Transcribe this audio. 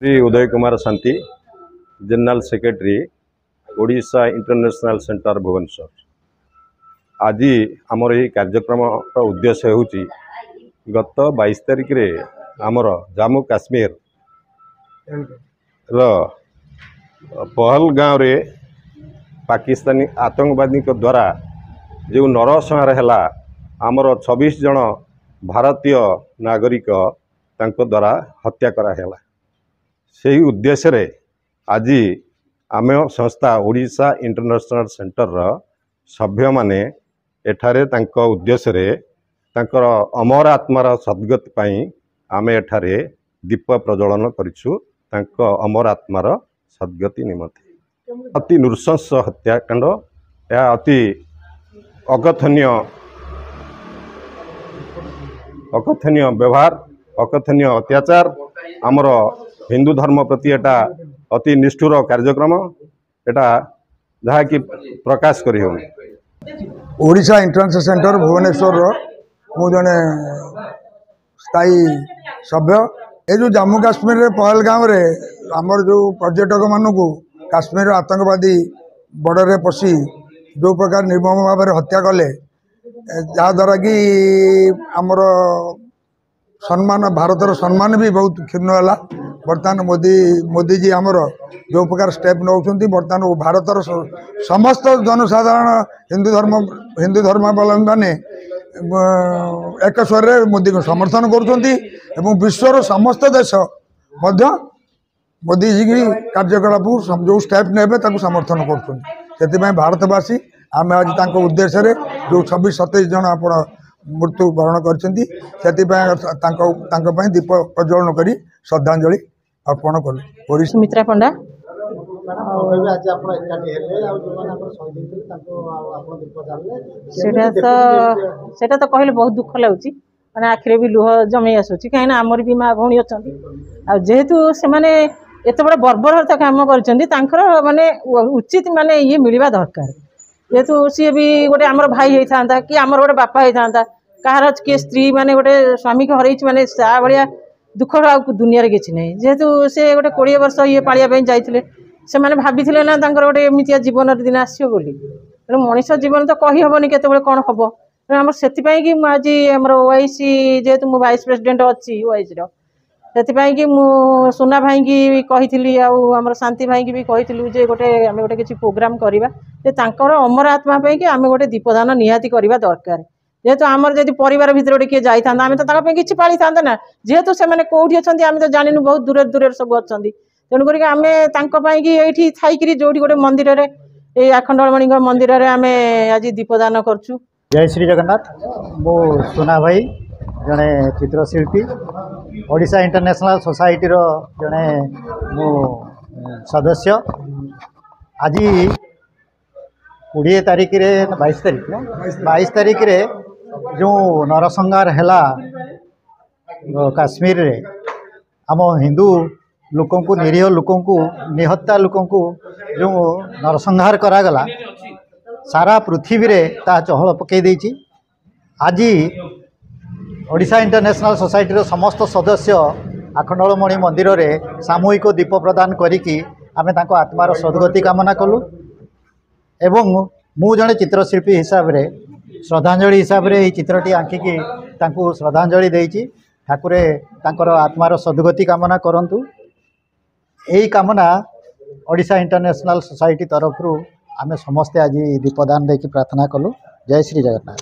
Shri Uday Kumar Shanti general secretary Odisha international centre Bhubaneswar. आज आमर यह कार्यक्रम उद्देश्य होची गत 22 तारिख रे आमर जम्मू काश्मीर पहलगांव रे पाकिस्तानी आतंकवादी द्वारा जो नरसंहार है आमर 26 जन भारतीय नागरिक तांको द्वारा हत्या कराला। से उद्देश्य रे आज आम संस्था ओडिशा इंटरनेशनल सेंटर सभ्य माने एठारे तांको उद्देश्य रे तांकर अमर आत्मार सद्गति पाई आम एठारे दीप प्रज्वलन करिछु तांको अमर आत्मार सद्गति निमंते। अति नृशंस हत्याकांड या अति अकथनीय व्यवहार अकथनीय अत्याचार आमर हिंदू धर्म प्रति एटा अति निष्ठुर कार्यक्रम एटा जहा कि प्रकाश करी हो। ओडिशा इंटरनेशनल सेंटर भुवनेश्वर मु जने स्थायी सभ्य ए जो जम्मू काश्मीर रे पहलगांव रे आमर जो पर्यटक मानू काश्मीर आतंकवादी बॉर्डर रे पशी जो प्रकार निर्मम भाव में हत्या कले जहाद्वारा कि आमर सम्मान भारतर सम्मान भी बहुत क्षीण है। बर्तमान मोदी जी आमर जो प्रकार स्टेप नौ बर्तमान भारतर समस्त जनसाधारण हिंदू धर्मावलम्बी मैंने एक स्वर मोदी को समर्थन कर विश्वर समस्त देश मोदी जी की कार्यकलाप जो स्टेप ने समर्थन कर भारतवासी आम आज उद्देश्य रे जो 26-27 जन आप मृत्यु वरण कर दीप प्रज्वलन कर श्रद्धांजलि अर्पण कलु। सुमित्रा पंडा सेटा तो कहले बहुत दुख लगुच माने आखिरे भी लुह जमी आसूची कहीं आमर भी माँ भौणी अच्छा जेहेतु से माने एत बड़ा बर्बरता काम कर माने उचित माने ये मिलवा दरकार जेहेतु सी भी गोटे आमर भाई होता कि आमर गोटे बापा होता कहार किए स्त्री माने गोटे स्वामी को हरई माने सा भाया दुख दुनिया किसी ना जेहेतु से गोटे 20 वर्ष ये पालिया जाते से मैंने भाभी ना गोटे एमतिया जीवन दिन आसो बोली तेणु मनीष जीवन तो कहीहबनी केतबेले कौन हम तेणु आम से आज आम ओआईसी जेहेतु मु वाइस प्रेसिडेंट अच्छी ओआईसी से सुना भाई की कही आम शांति भाई की भी कही जे गोटे आम गोटे किसी प्रोग्राम करवा अमर आत्मा कि आम गोटे दीपदान निहाती करवा दरकार जेहेतु आमर जब परिवार भितर गोटे किए जाता आम तो किसी पाली था ना जेहेतु से कौटी अच्छा आम तो जानू बहुत दूर दूर सब अच्छा तेणुक आम ये थी जो गोटे मंदिर में आखंडलमणि मंदिर में आम आज दीपदान करुँ। जय श्री जगन्नाथ। मो सुना भाई जड़े चित्रशिल्पी ओडिशा इंटरनेशनल सोसाइटी जड़े मो सदस्य आज 20 तारिख रे 22 तारिख रे जो नरसंहार है काश्मीर रे आम हिंदू लोकों को निरीह लोकों को निहत्ता लोकों को जो नरसंहार करागला सारा पृथ्वी रे ता चहल पकई देछि। आज ओडिशा इंटरनेशनल सोसाइटी समस्त सदस्य आखंडलमणि मंदिर रे सामूहिक दीप प्रदान करिकी आमे तांको आत्मार सद्गति कामना कलु एवं मु जड़े चित्रशिल्पी हिसाब रे श्रद्धांजलि हिसाब रे ये चित्रटी आंकिकी तांको श्रद्धांजलि देइछि। ठाकुरे तांकर आत्मार सद्गति कामना करंतु यही कामना ओडिशा इंटरनेशनल सोसाइटी तरफ आमे समस्ते आज दीपदान देकी प्रार्थना कलु। जय श्री जगन्नाथ।